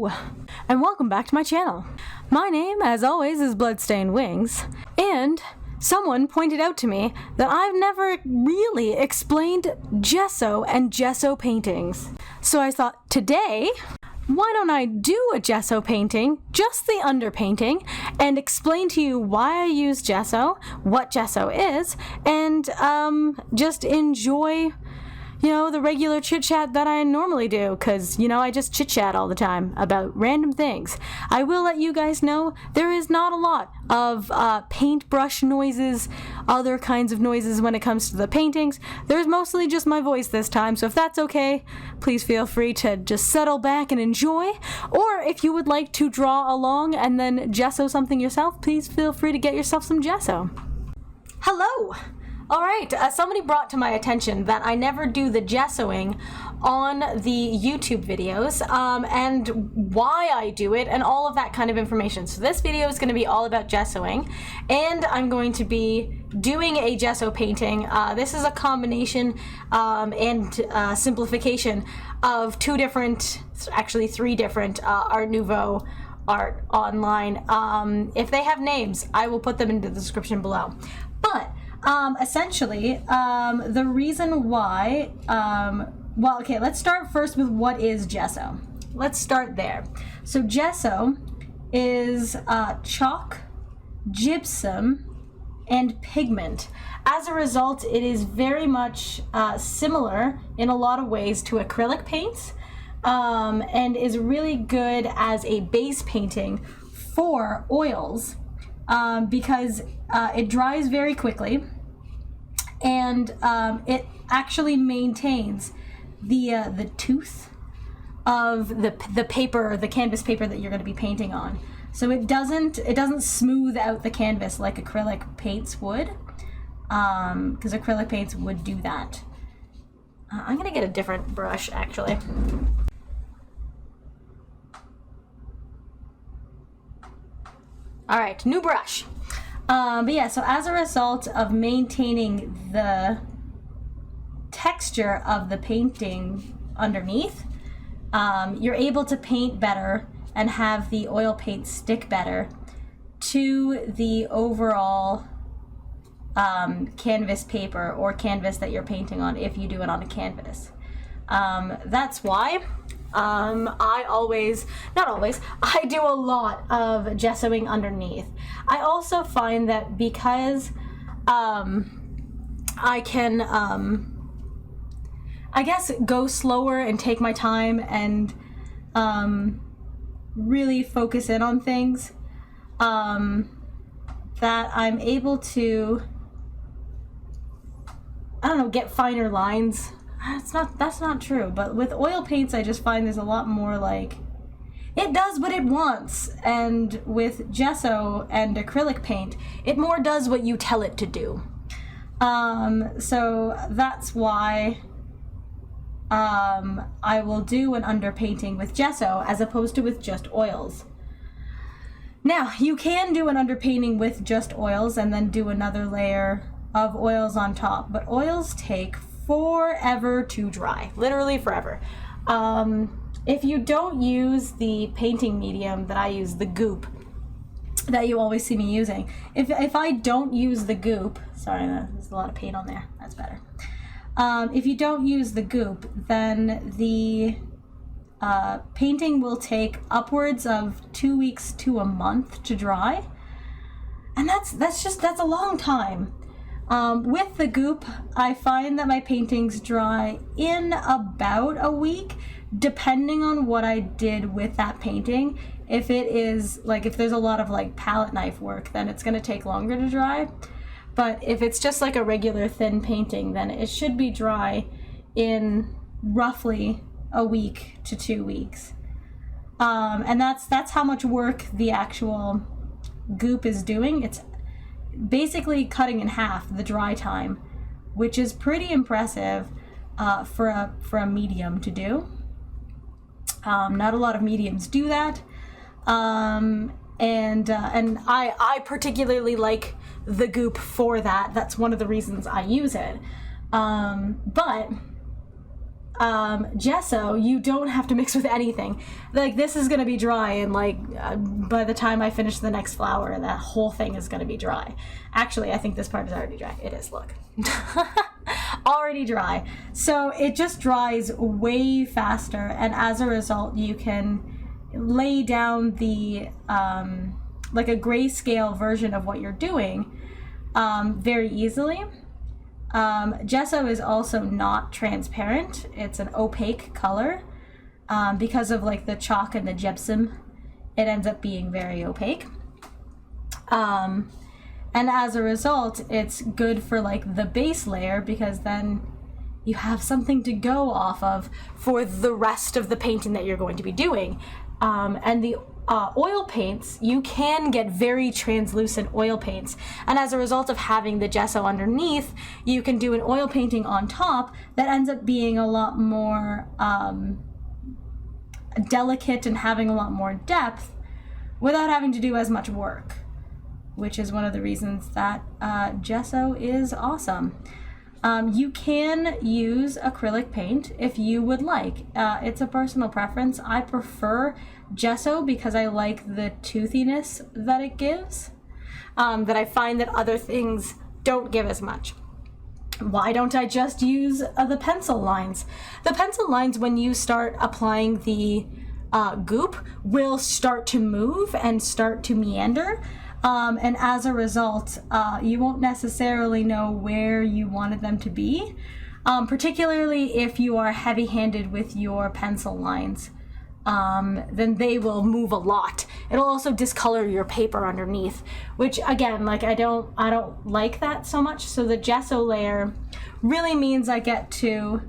Hello, and welcome back to my channel. My name, as always, is Bloodstained Wings, and someone pointed out to me that I've never really explained gesso and gesso paintings. So I thought, today, why don't I do a gesso painting, just the underpainting, and explain to you why I use gesso, what gesso is, and just enjoy the regular chit-chat that I normally do, because, I just chit-chat all the time about random things. I will let you guys know there is not a lot of paintbrush noises, other kinds of noises when it comes to the paintings. There's mostly just my voice this time, so if that's okay, please feel free to just settle back and enjoy. Or if you would like to draw along and then gesso something yourself, please feel free to get yourself some gesso. Hello! Alright, somebody brought to my attention that I never do the gessoing on the YouTube videos, and why I do it, and all of that kind of information. So this video is going to be all about gessoing, and I'm going to be doing a gesso painting. This is a combination and simplification of three different Art Nouveau art online. If they have names, I will put them in the description below. But essentially, the reason why, let's start first with what is gesso. Let's start there. So gesso is chalk, gypsum, and pigment. As a result, it is very much similar in a lot of ways to acrylic paints, and is really good as a base painting for oils. Because it dries very quickly, and it actually maintains the tooth of the paper, the canvas paper that you're going to be painting on. So it doesn't smooth out the canvas like acrylic paints would, because acrylic paints would do that. I'm gonna get a different brush actually. All right, new brush. But yeah, so as a result of maintaining the texture of the painting underneath, you're able to paint better and have the oil paint stick better to the overall canvas paper or canvas that you're painting on if you do it on a canvas. That's why I do a lot of gessoing underneath. I also find that because I can, I guess, go slower and take my time and really focus in on things, that I'm able to, get finer lines. That's not true, but with oil paints I just find there's a lot more like, it does what it wants, and with gesso and acrylic paint, it more does what you tell it to do. So that's why I will do an underpainting with gesso as opposed to with just oils. Now, you can do an underpainting with just oils and then do another layer of oils on top, but oils take forever to dry, literally forever. If you don't use the painting medium that I use, the goop, that you always see me using, if I don't use the goop, sorry, there's a lot of paint on there, that's better. If you don't use the goop, then the painting will take upwards of 2 weeks to a month to dry, and that's a long time. With the goop, I find that my paintings dry in about a week, depending on what I did with that painting. If it is, if there's a lot of palette knife work, then it's going to take longer to dry. But if it's just a regular thin painting, then it should be dry in roughly a week to 2 weeks. And that's how much work the actual goop is doing. It's basically cutting in half the dry time, which is pretty impressive for a medium to do. Not a lot of mediums do that, and I particularly like the goop for that. That's one of the reasons I use it. But gesso, you don't have to mix with anything. Like, this is gonna be dry, and like by the time I finish the next flower, that whole thing is gonna be dry. Actually, I think this part is already dry. It is, look. Already dry. So it just dries way faster, and as a result, you can lay down the like a grayscale version of what you're doing very easily. Gesso is also not transparent. It's an opaque color. Because of like the chalk and the gypsum, it ends up being very opaque. And as a result, it's good for like the base layer, because then you have something to go off of for the rest of the painting that you're going to be doing. And the oil paints, you can get very translucent oil paints, and as a result of having the gesso underneath, you can do an oil painting on top that ends up being a lot more delicate and having a lot more depth without having to do as much work, which is one of the reasons that gesso is awesome. You can use acrylic paint if you would like. It's a personal preference. I prefer gesso because I like the toothiness that it gives, that I find that other things don't give as much. Why don't I just use the pencil lines? The pencil lines, when you start applying the goop, will start to move and start to meander. And as a result, you won't necessarily know where you wanted them to be, particularly if you are heavy-handed with your pencil lines. Then they will move a lot. It'll also discolor your paper underneath, which again, like I don't like that so much. So the gesso layer really means I get to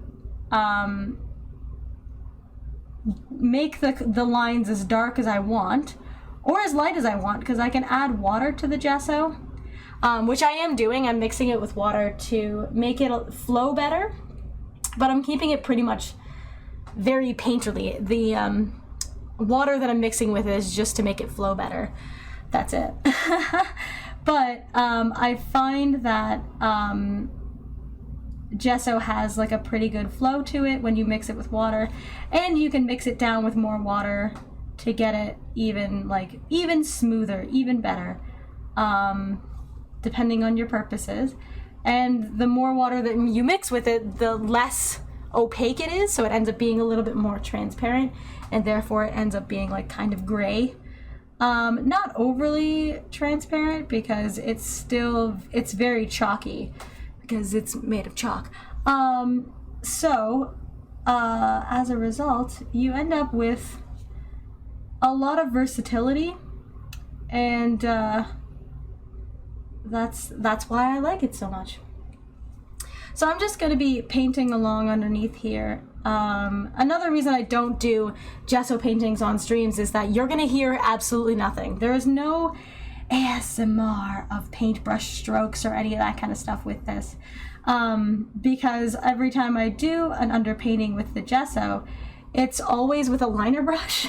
make the lines as dark as I want, or as light as I want, because I can add water to the gesso, which I am doing. I'm mixing it with water to make it flow better, but I'm keeping it pretty much very painterly. The water that I'm mixing with is just to make it flow better. That's it. But I find that gesso has like a pretty good flow to it when you mix it with water, and you can mix it down with more water to get it even smoother, even better, depending on your purposes. And the more water that you mix with it, the less opaque it is, so it ends up being a little bit more transparent, and therefore it ends up being like kind of gray. Not overly transparent, because it's very chalky, because it's made of chalk. So as a result, you end up with a lot of versatility, and that's why I like it so much. So I'm just going to be painting along underneath here. Another reason I don't do gesso paintings on streams is that you're going to hear absolutely nothing. There is no ASMR of paintbrush strokes or any of that kind of stuff with this, because every time I do an underpainting with the gesso, it's always with a liner brush.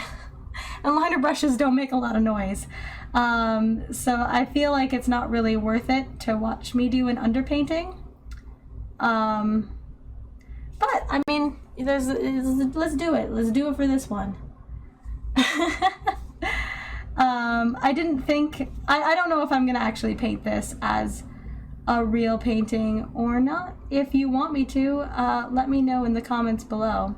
And liner brushes don't make a lot of noise. So I feel like it's not really worth it to watch me do an underpainting. But I mean, let's do it. Let's do it for this one. I didn't think, I don't know if I'm gonna actually paint this as a real painting or not. If you want me to, let me know in the comments below.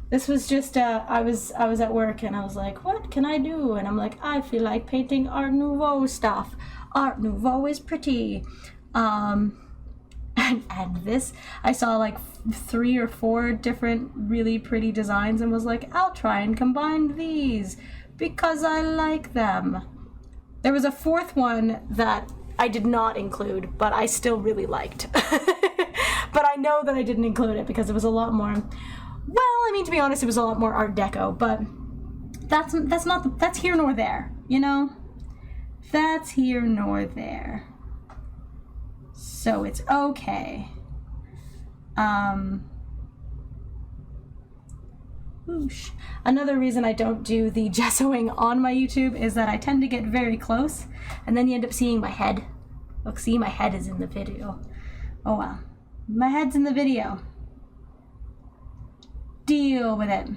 This was just, I was at work and I was like, what can I do? And I'm like, I feel like painting Art Nouveau stuff. Art Nouveau is pretty. And this, I saw like 3 or 4 different really pretty designs and was like, I'll try and combine these because I like them. There was a 4th one that I did not include, but I still really liked. But I know that I didn't include it because it was a lot more, well, I mean, to be honest, it was a lot more Art Deco, but that's here nor there, you know? That's here nor there. So it's okay. Whoosh. Another reason I don't do the gessoing on my YouTube is that I tend to get very close, and then you end up seeing my head. Look, see, my head is in the video. Oh well. My head's in the video. Deal with it.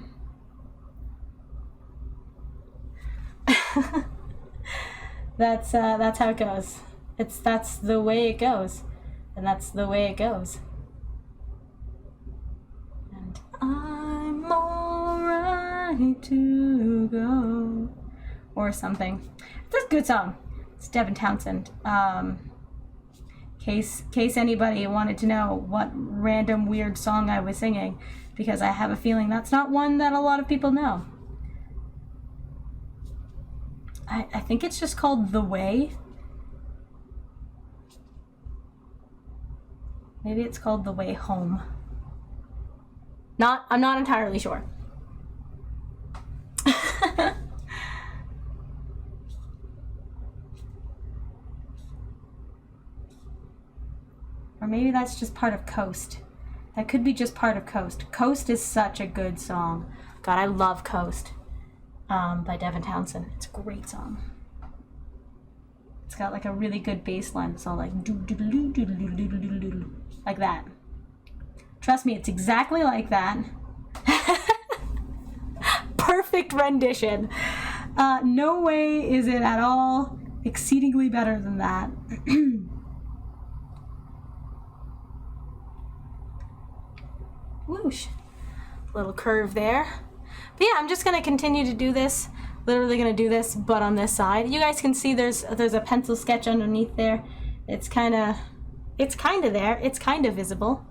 That's how it goes. That's the way it goes. And that's the way it goes. And I'm alright to go. Or something. It's a good song. It's Devin Townsend. Case anybody wanted to know what random weird song I was singing, because I have a feeling that's not one that a lot of people know. I think it's just called The Way. Maybe it's called The Way Home. I'm not entirely sure. Or maybe that's just part of Coast. That could be just part of Coast. Coast is such a good song. God, I love Coast by Devin Townsend. It's a great song. It's got like a really good bass line. It's all like like that. Trust me, it's exactly like that. Perfect rendition. No way is it at all exceedingly better than that. Whoosh. Little curve there. But yeah, I'm just going to continue to do this. Literally going to do this, but on this side. You guys can see there's a pencil sketch underneath there. It's kind of there. It's kind of visible.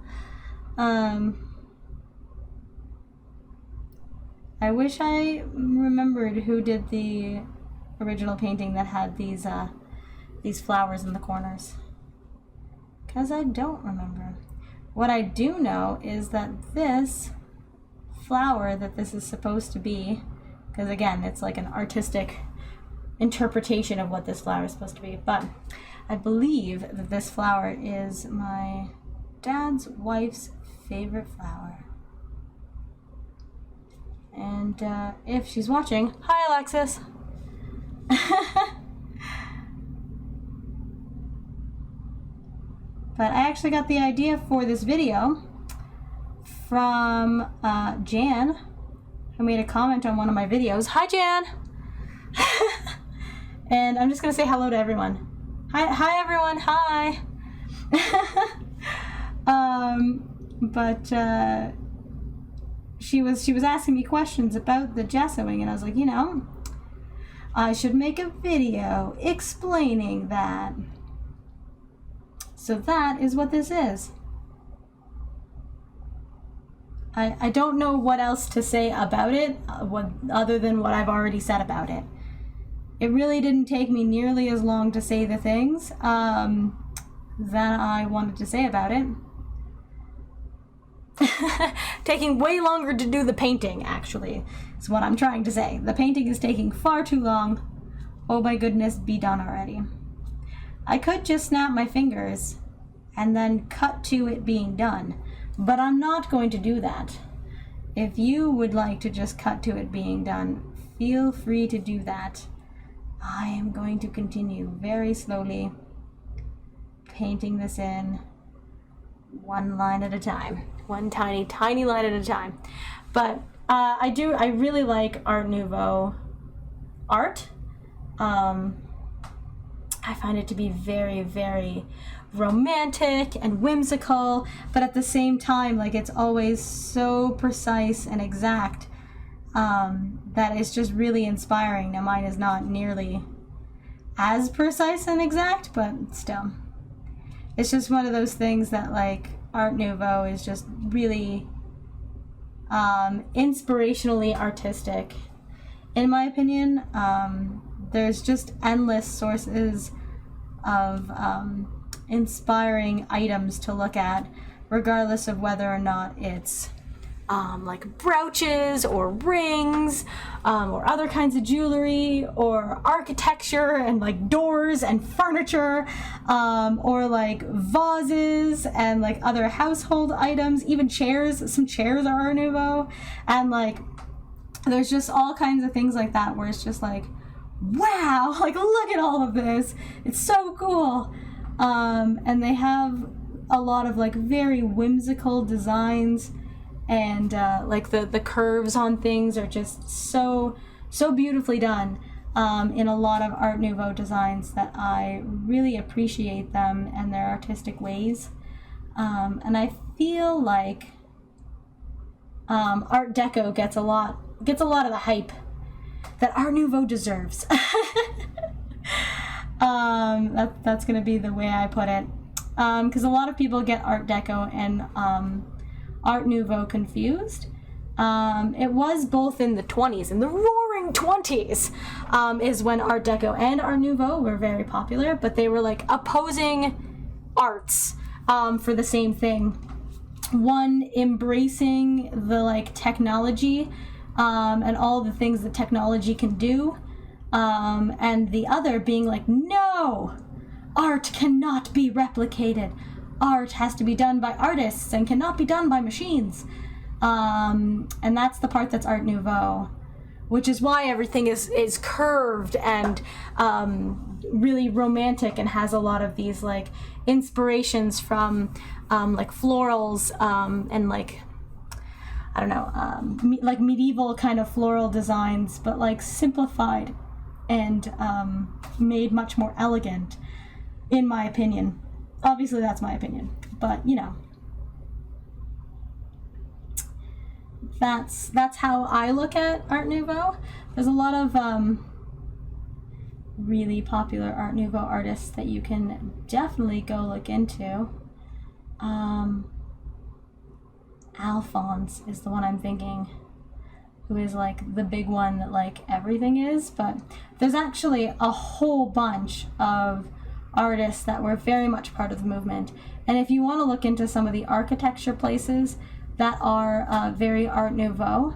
I wish I remembered who did the original painting that had these flowers in the corners. Because I don't remember. What I do know is that this flower that this is supposed to be, because again, it's like an artistic interpretation of what this flower is supposed to be, but I believe that this flower is my dad's wife's favorite flower. And if she's watching, hi Alexis! But I actually got the idea for this video from Jan, who made a comment on one of my videos. Hi, Jan! And I'm just going to say hello to everyone. Hi everyone, hi! But she was asking me questions about the gessoing, and I was like, I should make a video explaining that. So that is what this is. I don't know what else to say about it, other than what I've already said about it. It really didn't take me nearly as long to say the things that I wanted to say about it. Taking way longer to do the painting, actually, is what I'm trying to say. The painting is taking far too long. Oh my goodness, be done already. I could just snap my fingers and then cut to it being done, but I'm not going to do that. If you would like to just cut to it being done, feel free to do that. I am going to continue very slowly painting this in one line at a time, one tiny line at a time. But I really like Art Nouveau art. I find it to be very, very romantic and whimsical, but at the same time, like, it's always so precise and exact that it's just really inspiring. Now, mine is not nearly as precise and exact, but still. It's just one of those things that, like, Art Nouveau is just really inspirationally artistic. In my opinion, there's just endless sources of inspiring items to look at, regardless of whether or not it's like brooches or rings or other kinds of jewelry or architecture and like doors and furniture or like vases and like other household items, even chairs. Some chairs are Art Nouveau, and like there's just all kinds of things like that where it's just like, wow, like look at all of this, it's so cool. And they have a lot of like very whimsical designs and like the curves on things are just so beautifully done in a lot of Art Nouveau designs that I really appreciate them and their artistic ways. And I feel like Art Deco gets a lot of the hype that Art Nouveau deserves. That's gonna be the way I put it, because a lot of people get Art Deco and Art Nouveau confused. It was both in the 20s, in the roaring 20s, is when Art Deco and Art Nouveau were very popular, but they were like opposing arts for the same thing. One embracing the like technology and all the things that technology can do, and the other being like, no, art cannot be replicated. Art has to be done by artists and cannot be done by machines. And that's the part that's Art Nouveau, which is why everything is curved and really romantic and has a lot of these like inspirations from like florals and like, I don't know, like medieval kind of floral designs, but like simplified and made much more elegant, in my opinion. Obviously that's my opinion, but you know, that's how I look at Art Nouveau. There's a lot of really popular Art Nouveau artists that you can definitely go look into. Alphonse is the one I'm thinking, who is like the big one that like everything is, but there's actually a whole bunch of artists that were very much part of the movement. And if you want to look into some of the architecture places that are very Art Nouveau,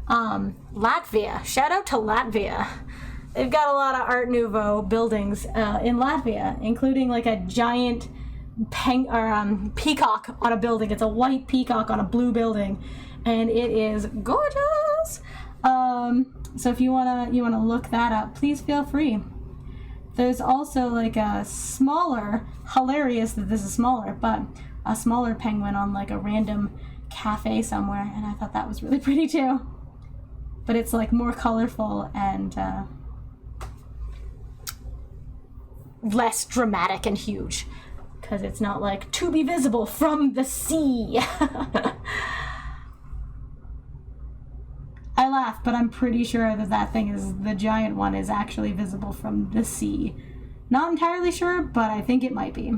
Latvia, shout out to Latvia. They've got a lot of Art Nouveau buildings in Latvia, including like a giant peacock on a building. It's a white peacock on a blue building, and it is gorgeous. So if you wanna look that up, please feel free. There's also like a smaller, hilarious that this is smaller, but a smaller penguin on like a random cafe somewhere, and I thought that was really pretty too. But it's like more colorful and less dramatic and huge, because it's not like to be visible from the sea. I laugh, but I'm pretty sure that thing is, the giant one is actually visible from the sea. Not entirely sure, but I think it might be.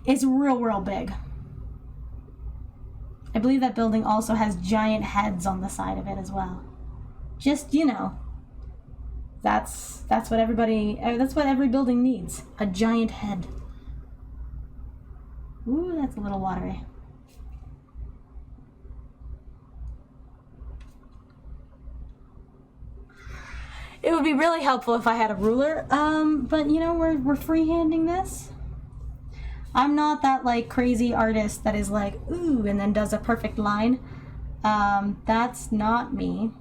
It's real big. I believe that building also has giant heads on the side of it as well. Just, you know, that's what every building needs. A giant head. Ooh, that's a little watery. It would be really helpful if I had a ruler, but you know, we're freehanding this. I'm not that like crazy artist that is like, ooh, and then does a perfect line. That's not me.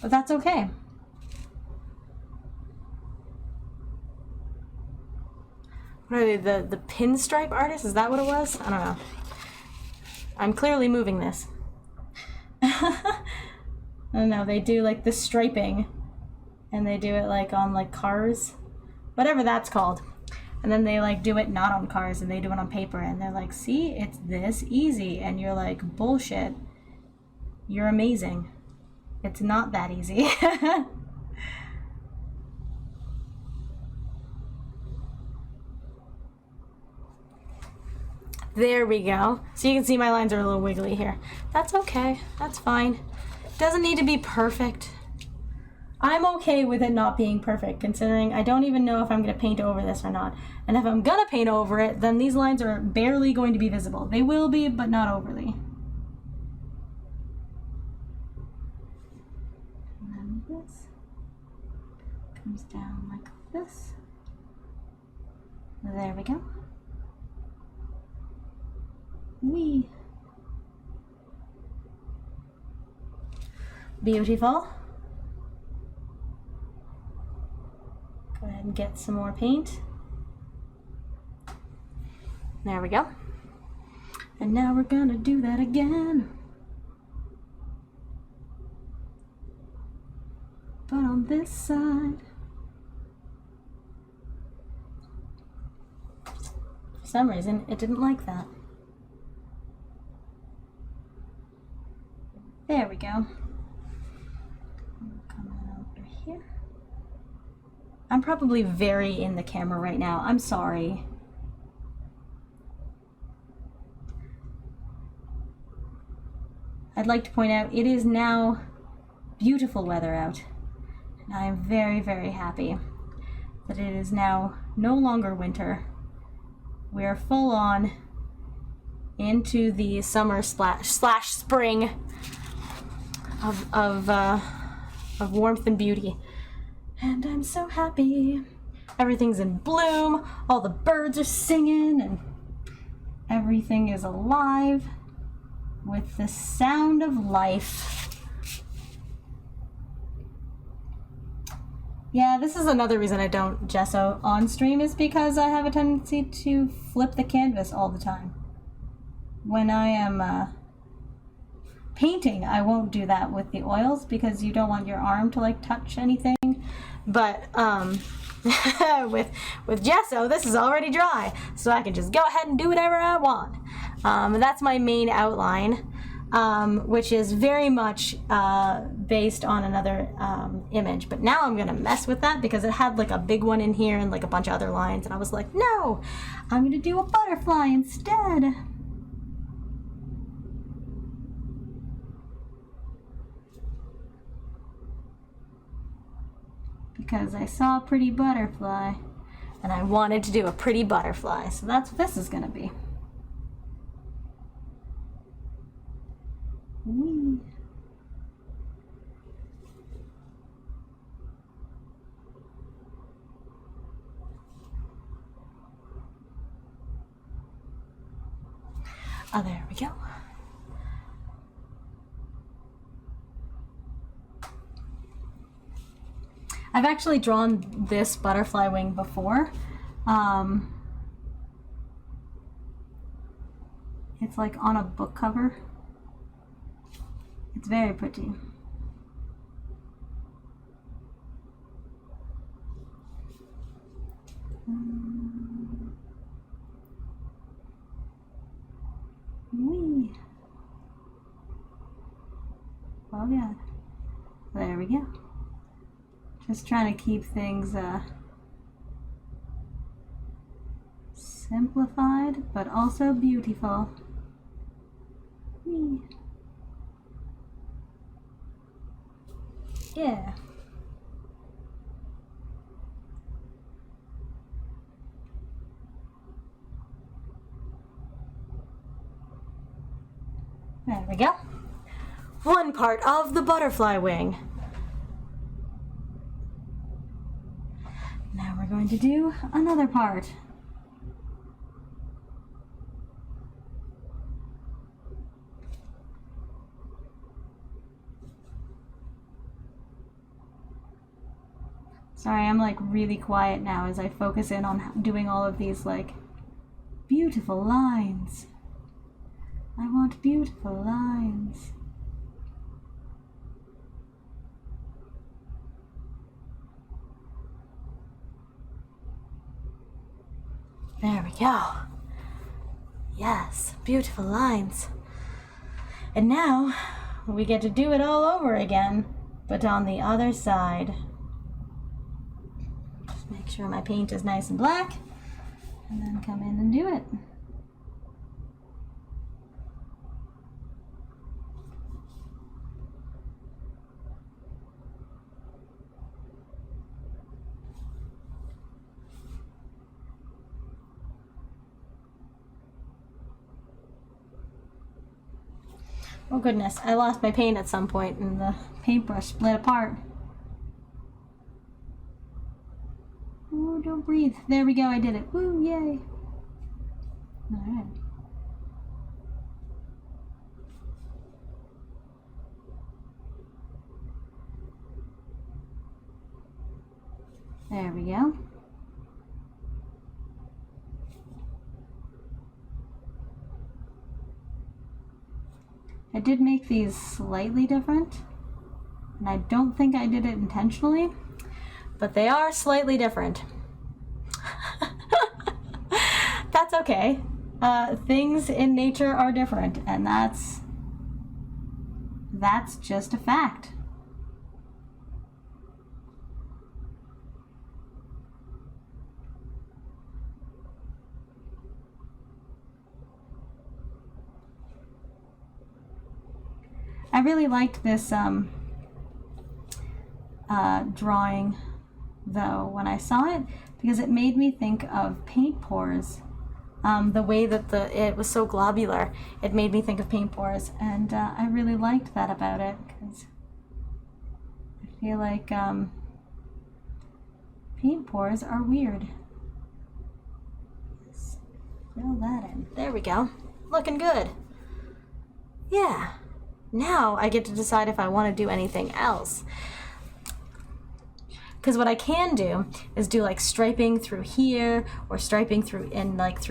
But that's okay. What are they, the pinstripe artist? Is that what it was? I don't know. I'm clearly moving this. I don't know, they do like the striping, and they do it like on like cars, whatever that's called, and then they like do it not on cars, and they do it on paper, and they're like, see, it's this easy, and you're like, bullshit, you're amazing, it's not that easy. There we go. So you can see my lines are a little wiggly here. That's okay. That's fine. Doesn't need to be perfect. I'm okay with it not being perfect, considering I don't even know if I'm going to paint over this or not. And if I'm going to paint over it, then these lines are barely going to be visible. They will be, but not overly. And then this comes down like this. There we go. Wee. Beautiful. Go ahead and get some more paint. There we go. And now we're gonna do that again. But on this side. For some reason, it didn't like that. There we go. Come over here. I'm probably very in the camera right now. I'm sorry. I'd like to point out it is now beautiful weather out. And I am very, very happy that it is now no longer winter. We are full on into the summer slash spring of warmth and beauty. And I'm so happy. Everything's in bloom, all the birds are singing, and everything is alive with the sound of life. Yeah, this is another reason I don't gesso on stream, is because I have a tendency to flip the canvas all the time. When I am painting, I won't do that with the oils because you don't want your arm to like touch anything. But with gesso, this is already dry, so I can just go ahead and do whatever I want. That's my main outline, which is very much based on another image. But now I'm gonna mess with that because it had like a big one in here and like a bunch of other lines, and I was like, no, I'm gonna do a butterfly instead. Because I saw a pretty butterfly and I wanted to do a pretty butterfly. So that's what this is gonna be. Whee. Oh, there we go. I've actually drawn this butterfly wing before. It's like on a book cover. It's very pretty. Whee. Oh yeah. There we go. Just trying to keep things simplified, but also beautiful. Whee. Yeah. There we go. One part of the butterfly wing. Now we're going to do another part. Sorry, I'm like really quiet now as I focus in on doing all of these like beautiful lines. I want beautiful lines. There we go. Yes, beautiful lines. And now we get to do it all over again, but on the other side. Just make sure my paint is nice and black, and then come in and do it. Oh goodness, I lost my paint at some point and the paintbrush split apart. Oh, don't breathe. There we go, I did it. Woo, yay. Alright. There we go. I did make these slightly different, and I don't think I did it intentionally, but they are slightly different. That's okay. Things in nature are different, and that's just a fact. I really liked this drawing, though, when I saw it, because it made me think of paint pours. The way that it was so globular, it made me think of paint pours, and I really liked that about it, because I feel like paint pours are weird. Let's fill that in. There we go. Looking good. Yeah. Now I get to decide if I want to do anything else. Because what I can do is do like striping through here, or striping through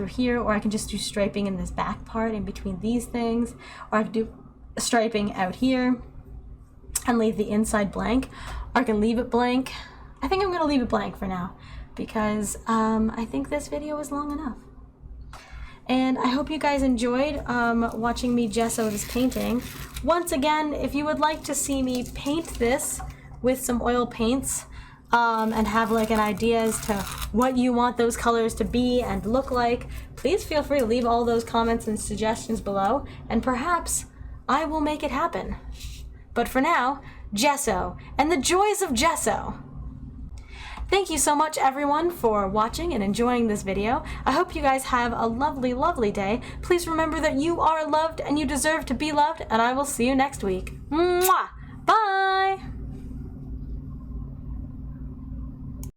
here, or I can just do striping in this back part in between these things, or I can do striping out here and leave the inside blank, or I can leave it blank. I think I'm going to leave it blank for now, because I think this video is long enough. And I hope you guys enjoyed watching me gesso this painting. Once again, if you would like to see me paint this with some oil paints and have like an idea as to what you want those colors to be and look like, please feel free to leave all those comments and suggestions below, and perhaps I will make it happen. But for now, gesso and the joys of gesso. Thank you so much, everyone, for watching and enjoying this video. I hope you guys have a lovely, lovely day. Please remember that you are loved and you deserve to be loved, and I will see you next week. Mwah!